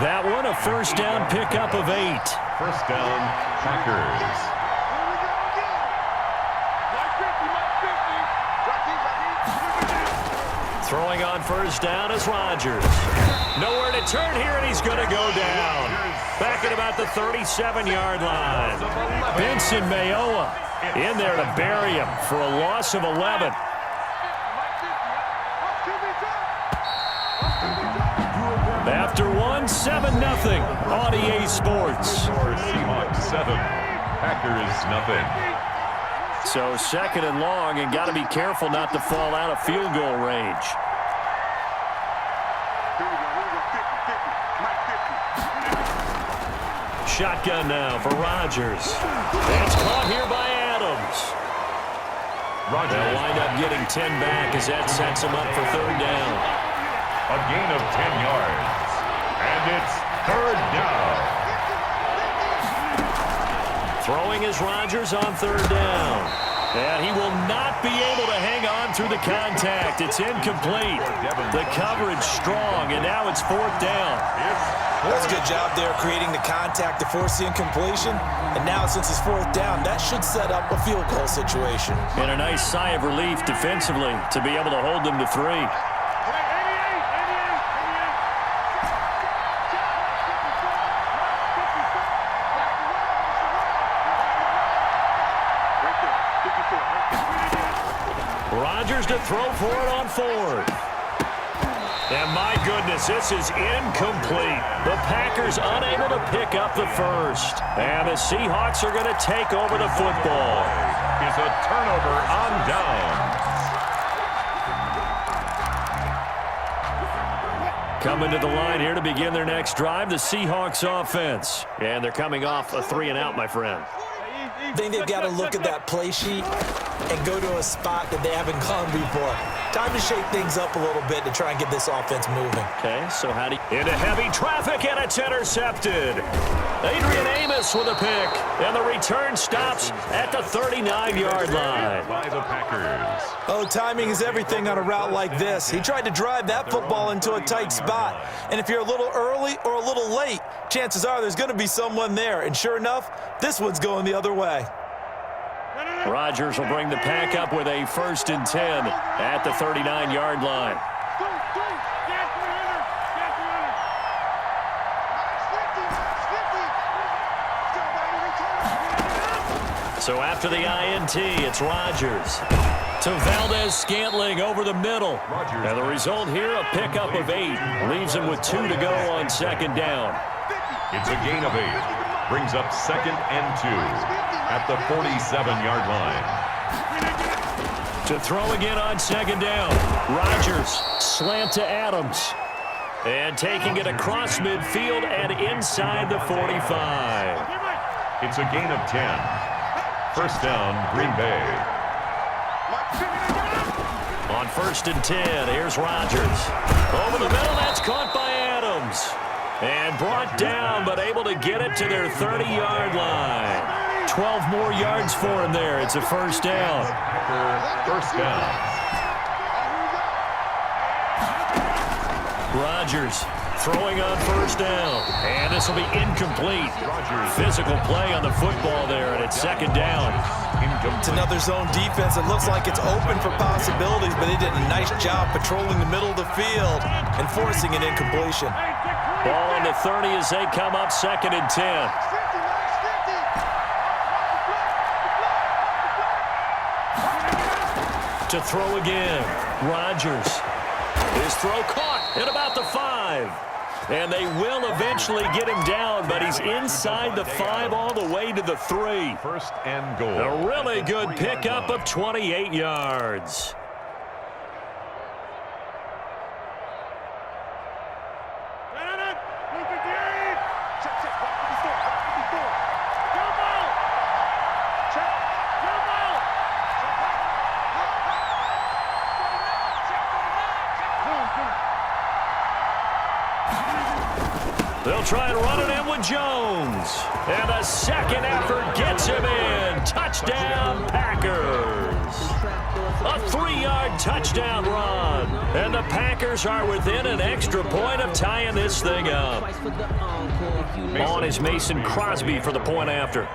That one a first down pickup of 8. First down, Packers. Throwing on first down is Rodgers. Nowhere to turn here, and he's going to go down. Back at about the 37-yard line. Benson Mayowa in there to bury him for a loss of 11. After one, 7-0 on EA Sports. Seahawks 7, Packers nothing. So second and long, and got to be careful not to fall out of field goal range. Shotgun now for Rodgers. That's caught here by Adams. They'll wind up getting 10 back as that sets him up for third down. A gain of 10 yards. And it's third down. Throwing is Rodgers on third down. And he will not be able to hang on through the contact. It's incomplete. The coverage strong, and now it's fourth down. That's a good job there creating the contact to force the incompletion. And now since it's fourth down, that should set up a field goal situation. And a nice sigh of relief defensively to be able to hold them to 3. Rodgers to throw for it on fourth. And my goodness, this is incomplete. The Packers unable to pick up the first. And the Seahawks are going to take over the football. Is a turnover on down. Coming to the line here to begin their next drive, the Seahawks offense. And they're coming off a 3-and-out, my friend. I think they've got to look at that play sheet and go to a spot that they haven't gone before. Time to shake things up a little bit to try and get this offense moving. Okay, so how do you... Into heavy traffic, and it's intercepted. Adrian Amos with a pick, and the return stops at the 39-yard line. By the Packers. Oh, timing is everything on a route like this. He tried to drive that football into a tight spot. And if you're a little early or a little late, chances are there's going to be someone there. And sure enough, this one's going the other way. Rodgers will bring the pack up with a 1st and 10 at the 39-yard line. So after the INT, it's Rodgers to Valdez-Scantling over the middle. And the result here, a pickup of 8. Leaves him with 2 to go on second down. It's a gain of 8. Brings up 2nd and 2. At the 47-yard line. To throw again on second down. Rodgers, slant to Adams. And taking it across midfield and inside the 45. It's a gain of 10. First down, Green Bay. On 1st and 10, here's Rodgers. Over the middle, that's caught by Adams. And brought down, but able to get it to their 30-yard line. 12 more yards for him there. It's a first down. First down. Rodgers throwing on first down. And this will be incomplete. Physical play on the football there, and it's second down. It's another zone defense. It looks like it's open for possibilities, but they did a nice job patrolling the middle of the field and forcing an incompletion. Ball on the 30 as they come up 2nd and 10. To throw again, Rodgers. His throw caught at about the 5. And they will eventually get him down, but he's inside the 5 all the way to the 3. First and goal. A really good pickup of 28 yards. They'll try and run it in with Jones. And a second effort gets him in. Touchdown, Packers. A 3-yard touchdown run. And the Packers are within an extra point of tying this thing up. On is Mason Crosby for the point after.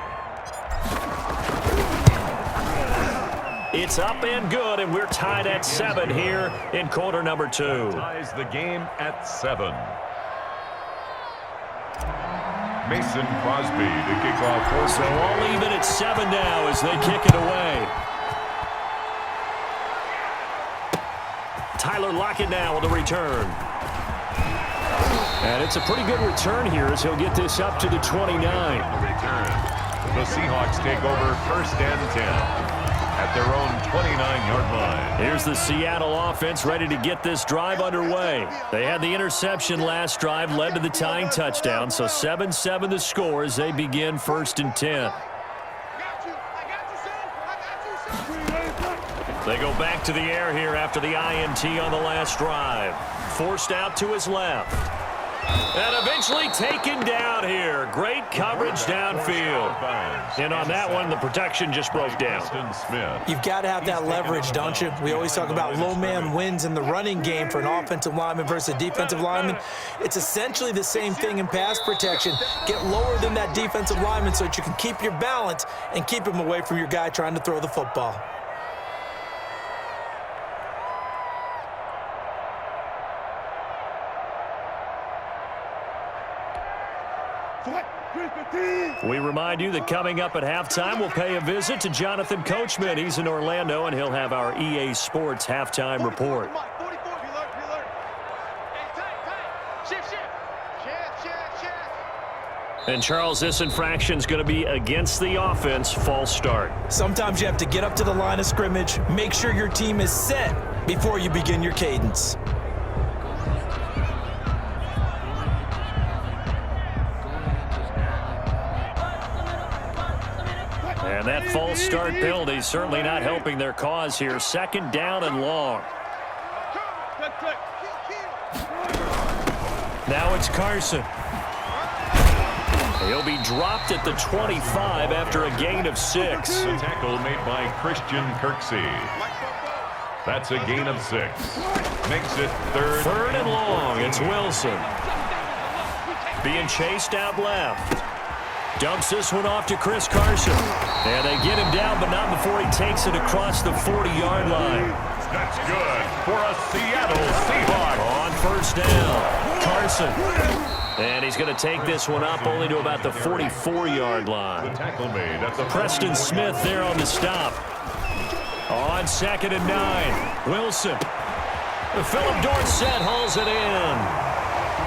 It's up and good, and we're tied at 7 here in quarter number 2. Ties the game at 7. Mason Crosby to kick off. So all even at 7 now as they kick it away. Tyler Lockett now with the return. And it's a pretty good return here as he'll get this up to the 29. The Seahawks take over 1st and 10. At their own 29-yard line. Here's the Seattle offense ready to get this drive underway. They had the interception last drive, led to the tying touchdown, so 7-7 the score as they begin 1st and 10. They go back to the air here after the INT on the last drive. Forced out to his left. And eventually taken down here. Great coverage downfield. And on that one, the protection just broke down. You've got to have that leverage, don't you? We always talk about low man wins in the running game for an offensive lineman versus a defensive lineman. It's essentially the same thing in pass protection. Get lower than that defensive lineman so that you can keep your balance and keep him away from your guy trying to throw the football. We remind you that coming up at halftime, we'll pay a visit to Jonathan Coachman. He's in Orlando, and he'll have our EA Sports halftime report. And Charles, this infraction's going to be against the offense. False start. Sometimes you have to get up to the line of scrimmage, make sure your team is set before you begin your cadence. And that false start penalty certainly not helping their cause here. 2nd down and long. Now it's Carson. He'll be dropped at the 25 after a gain of 6. The tackle made by Christian Kirksey. That's a gain of 6. Makes it 3rd and long. It's Wilson. Being chased out left. Dumps this one off to Chris Carson. And they get him down, but not before he takes it across the 40-yard line. That's good for a Seattle Seahawk. On 1st down, Carson. And he's going to take this one up only to about the 44-yard line. The tackle made at the Preston Smith there on the stop. On 2nd and 9, Wilson. Philip Dorsett hauls it in.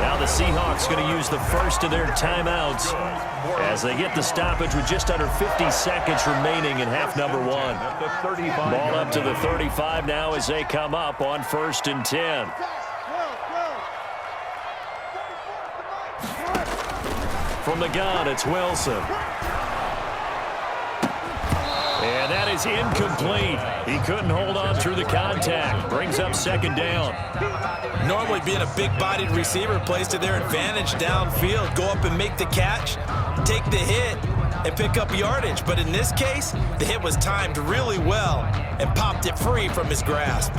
Now the Seahawks going to use the first of their timeouts as they get the stoppage with just under 50 seconds remaining in half number 1. Ball up to the 35 now as they come up on 1st and 10. From the gun, it's Wilson. And that is incomplete. He couldn't hold on through the contact. Brings up 2nd down. Normally being a big-bodied receiver plays to their advantage downfield. Go up and make the catch, take the hit, and pick up yardage. But in this case, the hit was timed really well and popped it free from his grasp.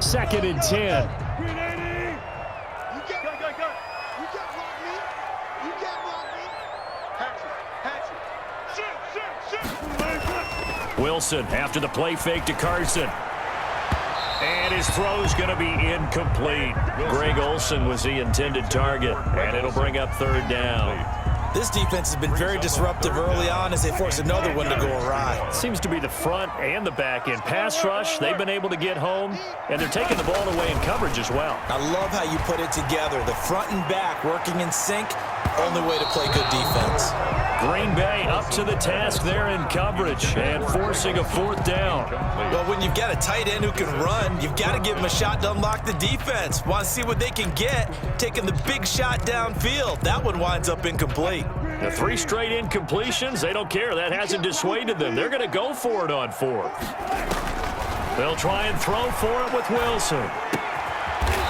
2nd and 10. Wilson after the play fake to Carson. And his throw's going to be incomplete. Greg Olsen was the intended target, and it'll bring up 3rd down. This defense has been very disruptive early on as they force another one to go awry. Seems to be the front and the back end. Pass rush, they've been able to get home, and they're taking the ball away in coverage as well. I love how you put it together. The front and back working in sync, only way to play good defense. Green Bay up to the task there in coverage and forcing a 4th down. Well, when you've got a tight end who can run, you've got to give him a shot to unlock the defense. Want to see what they can get, taking the big shot downfield. That one winds up incomplete. The 3 straight incompletions, they don't care. That hasn't dissuaded them. They're going to go for it on 4th. They'll try and throw for it with Wilson.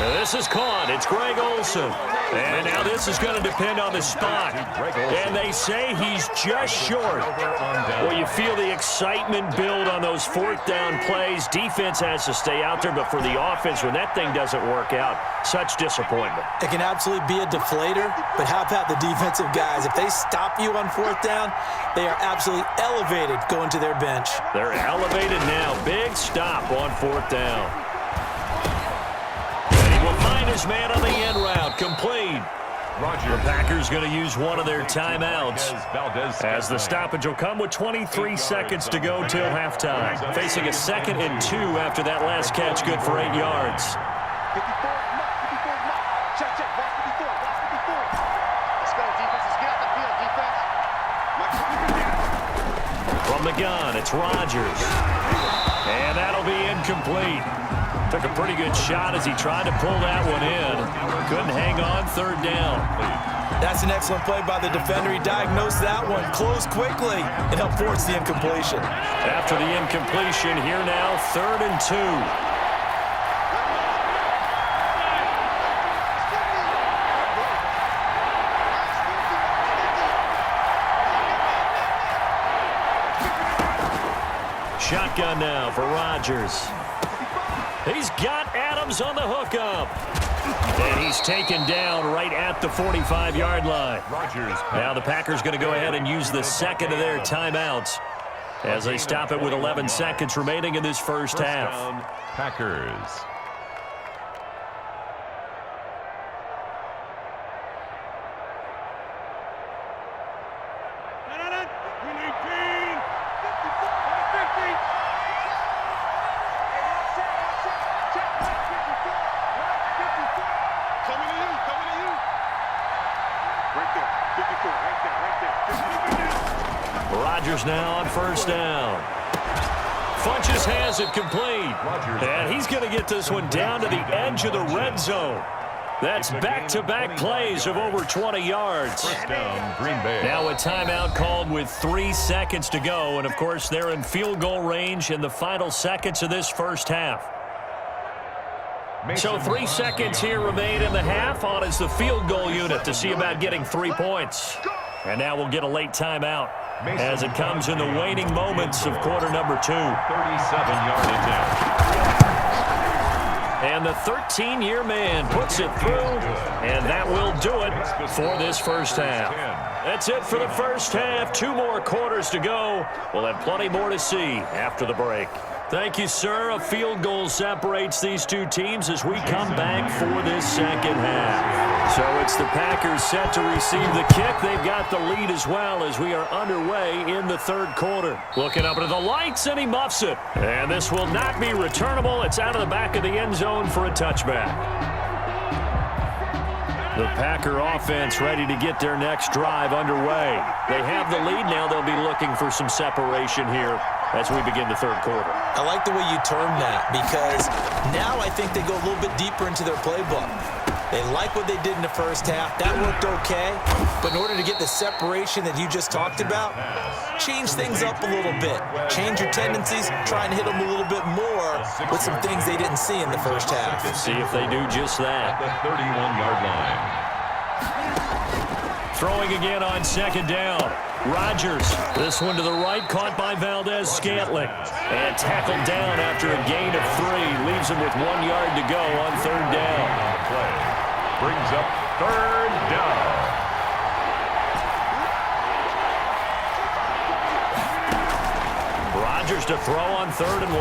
This is caught. It's Greg Olsen. And now this is going to depend on the spot. And they say he's just short. Well, you feel the excitement build on those fourth down plays. Defense has to stay out there, but for the offense, when that thing doesn't work out, such disappointment. It can absolutely be a deflator, but how about the defensive guys? If they stop you on fourth down, they are absolutely elevated going to their bench. They're elevated now. Big stop on fourth down. Find his man on the end route, complete. The Packers going to use one of their timeouts as the stoppage will come with 23 seconds to go till halftime. Facing a 2nd and 2 after that last catch, good for 8 yards. From the gun, it's Rodgers. And that'll be incomplete. Took a pretty good shot as he tried to pull that one in. Couldn't hang on, 3rd down. That's an excellent play by the defender. He diagnosed that one, closed quickly, and helped force the incompletion. After the incompletion, here now, 3rd and 2. Shotgun now for Rodgers. He's got Adams on the hookup. And he's taken down right at the 45-yard line. Now the Packers going to go ahead and use the 2nd of their timeouts as they stop it with 11 seconds remaining in this first half. Packers. Rodgers now on 1st down. Funches has it complete. And he's going to get this one down to the edge of the red zone. That's back-to-back plays of over 20 yards. First down, Green Bay. Now a timeout called with 3 seconds to go. And, of course, they're in field goal range in the final seconds of this first half. So 3 seconds here remain in the half. On is the field goal unit to see about getting 3 points. And now we'll get a late timeout as it comes in the waning moments of quarter number 2. 37-yard attempt. And the 13-year man puts it through, and that will do it for this first half. That's it for the first half. 2 more quarters to go. We'll have plenty more to see after the break. Thank you, sir. A field goal separates these two teams as we come back for this second half. So it's the Packers set to receive the kick. They've got the lead as well as we are underway in the 3rd quarter. Looking up into the lights, and he muffs it. And this will not be returnable. It's out of the back of the end zone for a touchback. The Packer offense ready to get their next drive underway. They have the lead now. They'll be looking for some separation here as we begin the 3rd quarter. I like the way you term that because now I think they go a little bit deeper into their playbook. They like what they did in the first half. That worked okay. But in order to get the separation that you just talked about, change things up a little bit. Change your tendencies, try and hit them a little bit more with some things they didn't see in the first half. See if they do just that. At the 31-yard line. Throwing again on 2nd down. Rodgers, this one to the right, caught by Valdez-Scantling. And tackled down after a gain of 3. Leaves him with 1 yard to go on 3rd down. Play brings up 3rd down. Rodgers to throw on 3rd and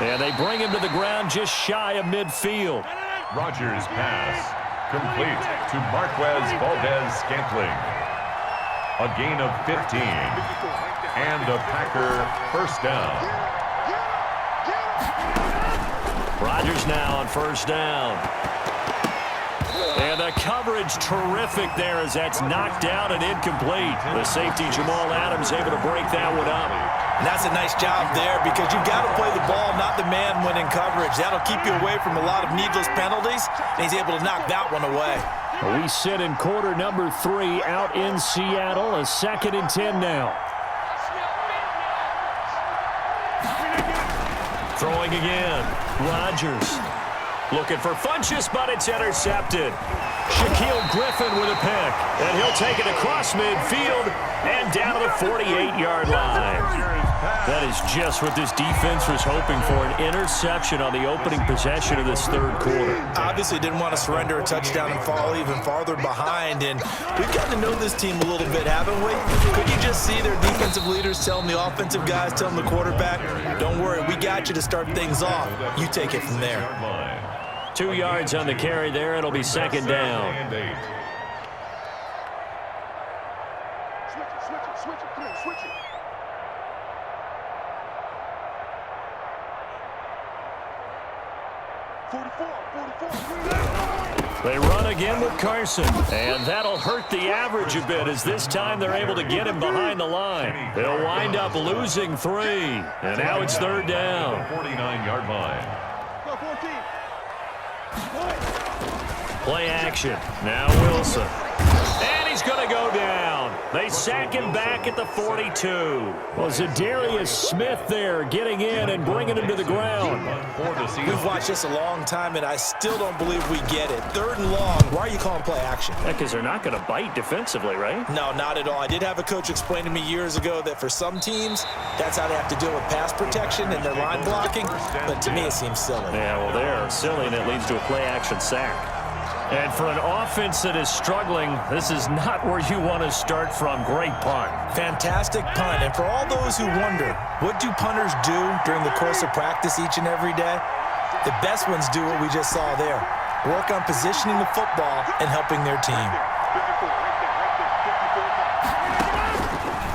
1. And they bring him to the ground just shy of midfield. Rodgers pass complete to Marquez Valdez-Scantling. A gain of 15. And a Packer first down. Rodgers now on 1st down. And the coverage terrific there as that's knocked down and incomplete. The safety Jamal Adams able to break that one up. And that's a nice job there because you've got to play the ball, not the man when in coverage. That'll keep you away from a lot of needless penalties, and he's able to knock that one away. We sit in quarter number 3 out in Seattle. A 2nd and 10 now. Throwing again. Rodgers. Looking for Funchess, but it's intercepted. Shaquille Griffin with a pick, and he'll take it across midfield and down to the 48-yard line. That is just what this defense was hoping for, an interception on the opening possession of this third quarter. Obviously didn't want to surrender a touchdown and fall even farther behind, and we've gotten to know this team a little bit, haven't we? Could you just see their defensive leaders telling the offensive guys, telling the quarterback, don't worry, we got you to start things off. You take it from there. 2 yards on the carry there. It'll be second down. Switch it. They run again with Carson, and that'll hurt the average a bit as this time they're able to get him behind the line. They'll wind up losing 3, and now it's third down. 49-yard line. Play action. Now Wilson. And he's going to go down. They sack him back at the 42. Well, Zadarius Smith there getting in and bringing him to the ground. We've watched this a long time, and I still don't believe we get it. Third and long. Why are you calling play action? Because they're not going to bite defensively, right? No, not at all. I did have a coach explain to me years ago that for some teams, that's how they have to deal with pass protection and their line blocking. But to me, it seems silly. Yeah, well, they're silly, and it leads to a play action sack. And for an offense that is struggling, this is not where you want to start from. Great punt. Fantastic punt. And for all those who wonder, what do punters do during the course of practice each and every day? The best ones do what we just saw there. Work on positioning the football and helping their team.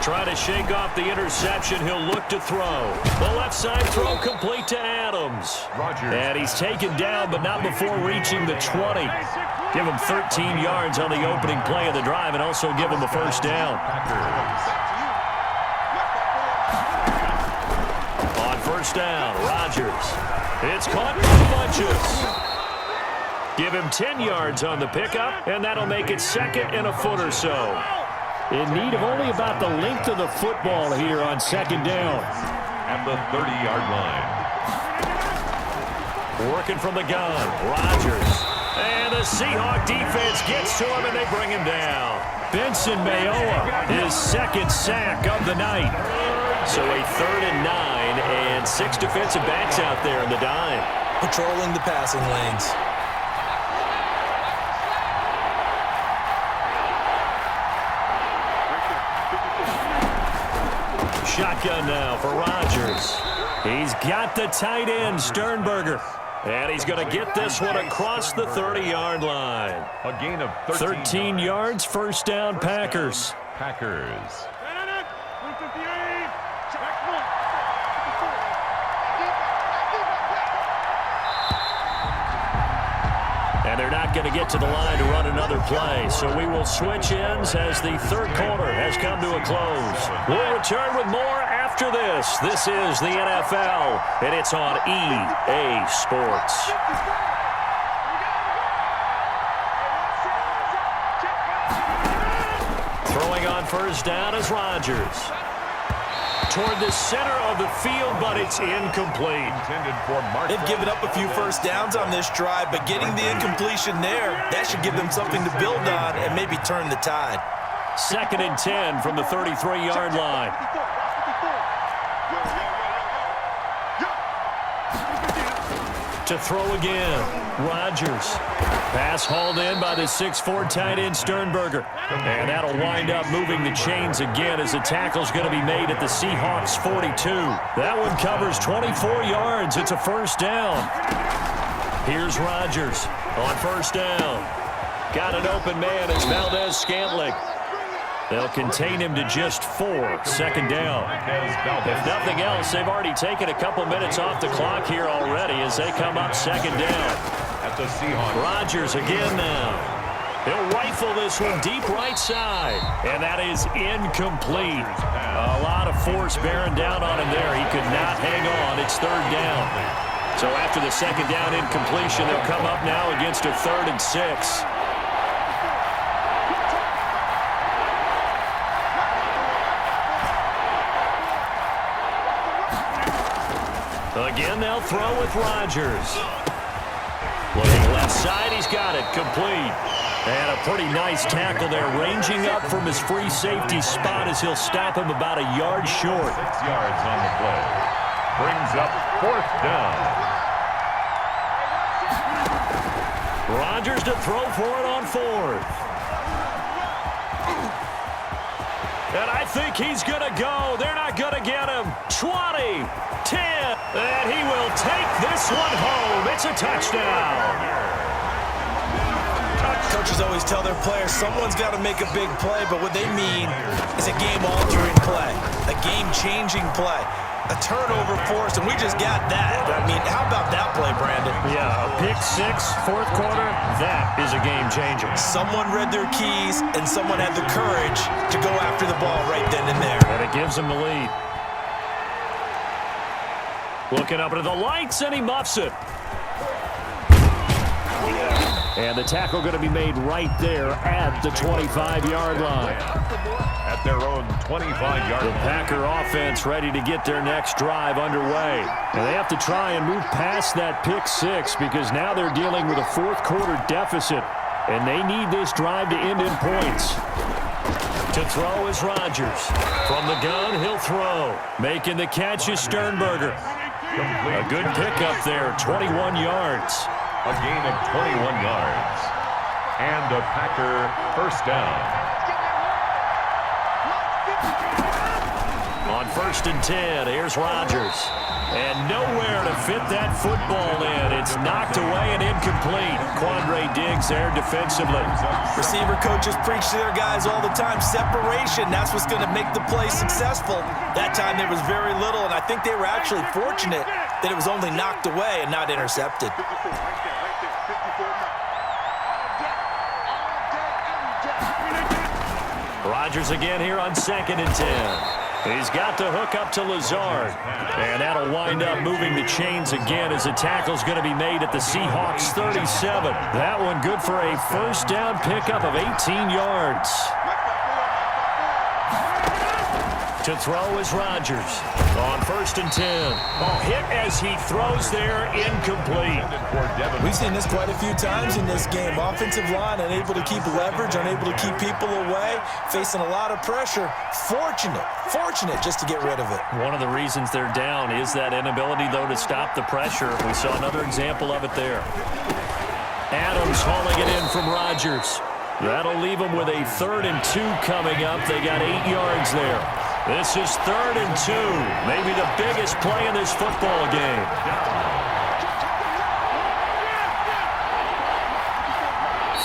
Try to shake off the interception. He'll look to throw. The left side throw complete to Adams. And he's taken down, but not before reaching the 20. Give him 13 yards on the opening play of the drive and also give him a first down. On first down, Rodgers. It's caught by Funchess. Give him 10 yards on the pickup, and that'll make it second and a foot or so. In need of only about the length of the football here on second down. At the 30-yard line. Working from the gun, Rodgers. And the Seahawk defense gets to him, and they bring him down. Benson Mayowa, his second sack of the night. So a 3rd and 9, and 6 defensive backs out there in the dime. Patrolling the passing lanes. Shotgun now for Rodgers. He's got the tight end, Sternberger. And he's going to get this one across the 30-yard line. A gain of 13 yards, first down, Packers. Packers. And they're not going to get to the line to run another play. So we will switch ends as the third quarter has come to a close. We'll return with more after this. This is the NFL, and it's on EA Sports. Throwing on first down is Rodgers. Toward the center of the field, but it's incomplete. They've given up a few first downs on this drive, but getting the incompletion there, that should give them something to build on and maybe turn the tide. 2nd and 10 from the 33-yard line. To throw again, Rodgers. Pass hauled in by the 6'4" tight end Sternberger. And that'll wind up moving the chains again as the tackle's going to be made at the Seahawks 42. That one covers 24 yards. It's a first down. Here's Rodgers on first down. Got an open man. It's Valdez-Scantling. They'll contain him to just 4. Second down. If nothing else, they've already taken a couple minutes off the clock here already as they come up second down. At the Seahawks. Rodgers again now. He'll rifle this one deep right side. And that is incomplete. A lot of force bearing down on him there. He could not hang on. It's third down. So after the second down incompletion, they'll come up now against a 3rd and 6. Again, they'll throw with Rodgers. Looking left side, he's got it, complete. And a pretty nice tackle there, ranging up from his free safety spot as he'll stop him about a yard short. 6 yards on the play. Brings up 4th down. Rodgers to throw for it on 4th. And I think he's going to go. They're not going to get him. 20, 10, and he will take this one home. It's a touchdown. Coaches always tell their players someone's got to make a big play, but what they mean is a game-altering play, a game-changing play, a turnover forced, and we just got that. I mean, how about that play, Brandon? Yeah, a pick 6, 4th quarter, that is a game-changer. Someone read their keys, and someone had the courage to go after the ball right then and there. And it gives him the lead. Looking up into the lights, and he muffs it. And the tackle going to be made right there at the 25-yard line. At their own 25-yard The line. Packer offense ready to get their next drive underway. And they have to try and move past that pick 6 because now they're dealing with a 4th quarter deficit. And they need this drive to end in points. To throw is Rodgers. From the gun, he'll throw. Making the catch is Sternberger. A good pickup there, 21 yards. A gain of 21 yards. And a Packer 1st down. On 1st and 10, here's Rodgers. And nowhere to fit that football in. It's knocked away and incomplete. Quandre Diggs there defensively. Receiver coaches preach to their guys all the time. Separation, that's what's going to make the play successful. That time there was very little, and I think they were actually fortunate that it was only knocked away and not intercepted. Rodgers again here on 2nd and 10. He's got the hook up to Lazard. And that'll wind up moving the chains again as the tackle's going to be made at the Seahawks 37. That one good for a 1st down pickup of 18 yards. To throw is Rodgers. On 1st and 10. Hit as he throws there, incomplete. We've seen this quite a few times in this game. Offensive line unable to keep leverage, unable to keep people away, facing a lot of pressure. Fortunate just to get rid of it. One of the reasons they're down is that inability, though, to stop the pressure. We saw another example of it there. Adams hauling it in from Rodgers. That'll leave them with a 3rd and 2 coming up. They got 8 yards there. This is 3rd and 2, maybe the biggest play in this football game.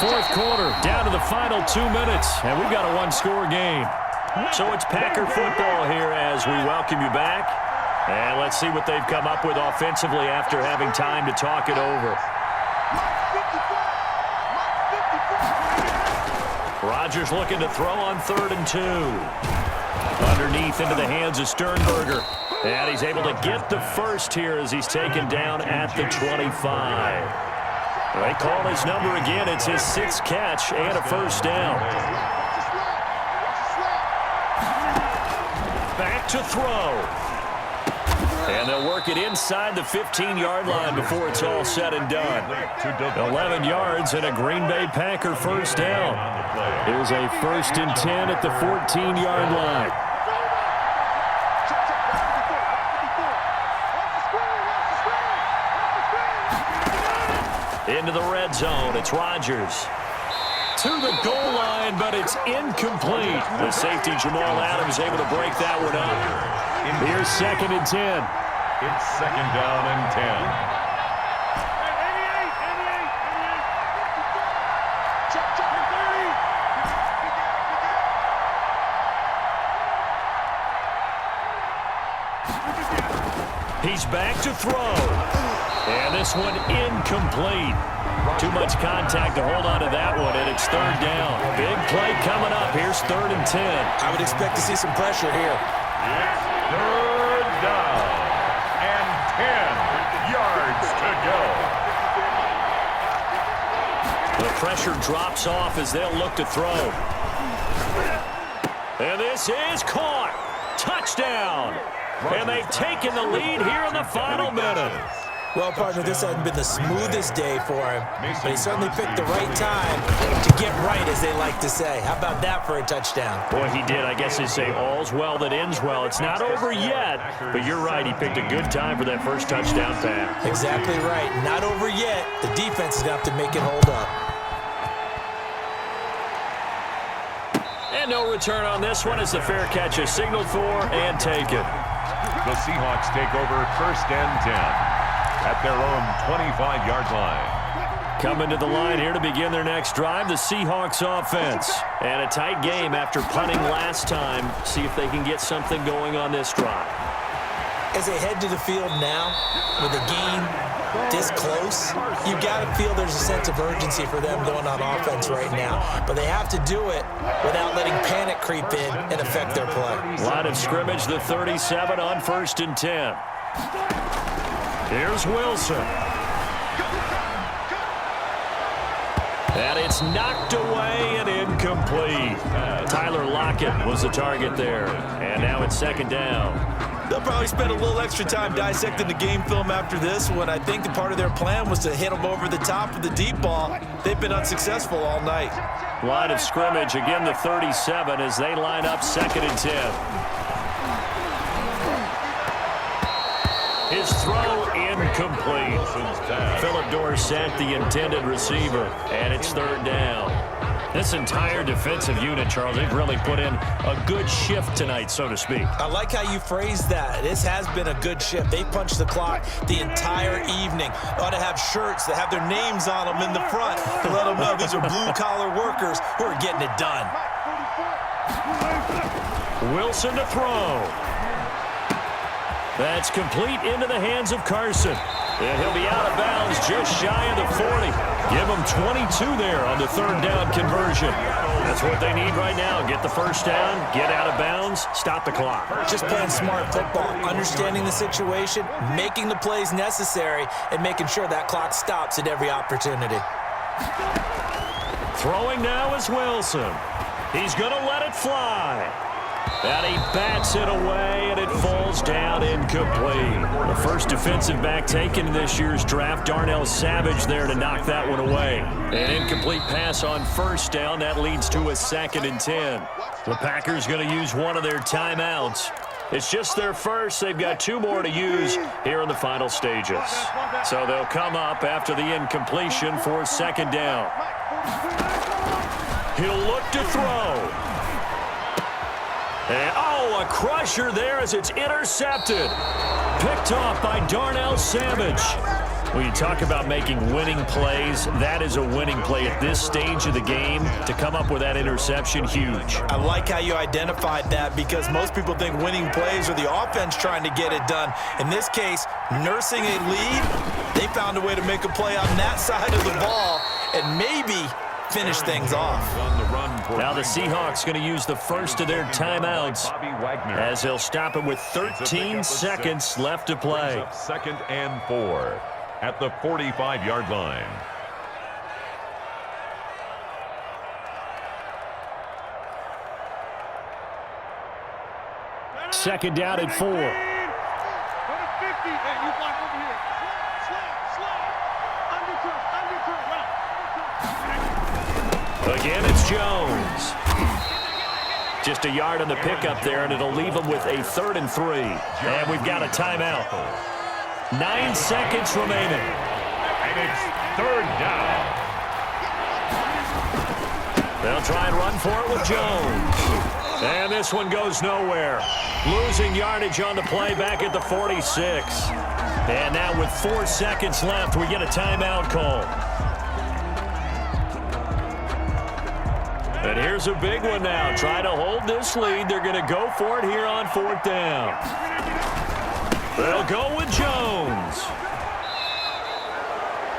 Fourth quarter, down to the final 2 minutes, and we've got a 1-score game. So it's Packer football here as we welcome you back. And let's see what they've come up with offensively after having time to talk it over. Rodgers looking to throw on 3rd and 2. Underneath into the hands of Sternberger. And he's able to get the first here as he's taken down at the 25. They call his number again. It's his 6th catch and a 1st down. Back to throw. And they'll work it inside the 15-yard line before it's all said and done. 11 yards and a Green Bay Packer 1st down. It was a 1st and 10 at the 14-yard line. Into the red zone, it's Rodgers. To the goal line, but it's incomplete. The safety, Jamal Adams, able to break that one up. Here's 2nd and 10. It's 2nd down and 10. He's back to throw. And this one incomplete. Too much contact to hold on to that one, and it's 3rd down. Big play coming up. Here's 3rd and 10. I would expect to see some pressure here. It's 3rd down and 10 yards to go. The pressure drops off as they'll look to throw. And this is caught. Touchdown. And they've taken the lead here in the final minute. Well, partner, this hasn't been the smoothest day for him, but he certainly picked the right time to get right, as they like to say. How about that for a touchdown? Boy, he did. I guess they say all's well that ends well. It's not over yet, but you're right. He picked a good time for that first touchdown pass. Exactly right. Not over yet. The defense is going to have to make it hold up. And no return on this one as the fair catch is signaled for and taken. The Seahawks take over first and 10 at their own 25-yard line. Coming to the line here to begin their next drive, the Seahawks offense. And a tight game after punting last time. See if they can get something going on this drive. As they head to the field now, with a game this close, you've got to feel there's a sense of urgency for them going on offense right now. But they have to do it without letting panic creep in and affect their play. Line of scrimmage, the 37 on first and 10. Here's Wilson. And it's knocked away and incomplete. Tyler Lockett was the target there. And now it's second down. They'll probably spend a little extra time dissecting the game film after this one. I think the part of their plan was to hit them over the top of the deep ball. They've been unsuccessful all night. Line of scrimmage, again the 37 as they line up second and 10. His throw incomplete. Philip Dorsett, the intended receiver, and it's third down. This entire defensive unit, Charles, they've really put in a good shift tonight, so to speak. I like how you phrased that. This has been a good shift. They punched the clock the entire evening. Ought to have shirts that have their names on them in the front to let them know these are blue-collar workers who are getting it done. Wilson to throw. That's complete into the hands of Carson. And he'll be out of bounds just shy of the 40. Give him 22 there on the third down conversion. That's what they need right now. Get the first down, get out of bounds, stop the clock. Just playing smart football, understanding the situation, making the plays necessary, and making sure that clock stops at every opportunity. Throwing now is Wilson. He's going to let it fly. And he bats it away, and it falls down incomplete. The first defensive back taken in this year's draft, Darnell Savage there to knock that one away. An incomplete pass on first down. That leads to a second and 10. The Packers going to use one of their timeouts. It's just their first. They've got two more to use here in the final stages. So they'll come up after the incompletion for second down. He'll look to throw. And, a crusher there as it's intercepted. Picked off by Darnell Savage. When you talk about making winning plays, that is a winning play at this stage of the game. To come up with that interception, huge. I like how you identified that because most people think winning plays are the offense trying to get it done. In this case, nursing a lead, they found a way to make a play on that side of the ball and maybe finish things off. Now the Seahawks going to use the first of their timeouts as they'll stop it with 13 seconds left to play. Second and 4 at the 45-yard line. Second down at 4. Again, it's Jones. Just a yard on the pickup there, and it'll leave them with a 3rd and 3. And we've got a timeout. 9 seconds remaining. And it's third down. They'll try and run for it with Jones. And this one goes nowhere. Losing yardage on the play back at the 46. And now with 4 seconds left, we get a timeout call. And here's a big one now. Try to hold this lead. They're going to go for it here on 4th down. They'll go with Jones.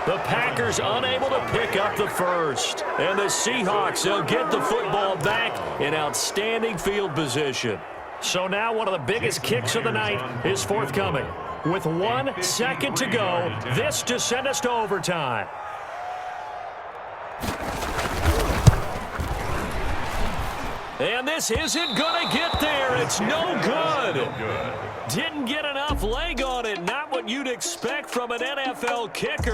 The Packers unable to pick up the first. And the Seahawks, they'll get the football back in outstanding field position. So now one of the biggest kicks of the night is forthcoming. With 1 second to go, this to send us to overtime. And this isn't going to get there. It's no good. Didn't get enough leg on it. Not what what you'd expect from an NFL kicker.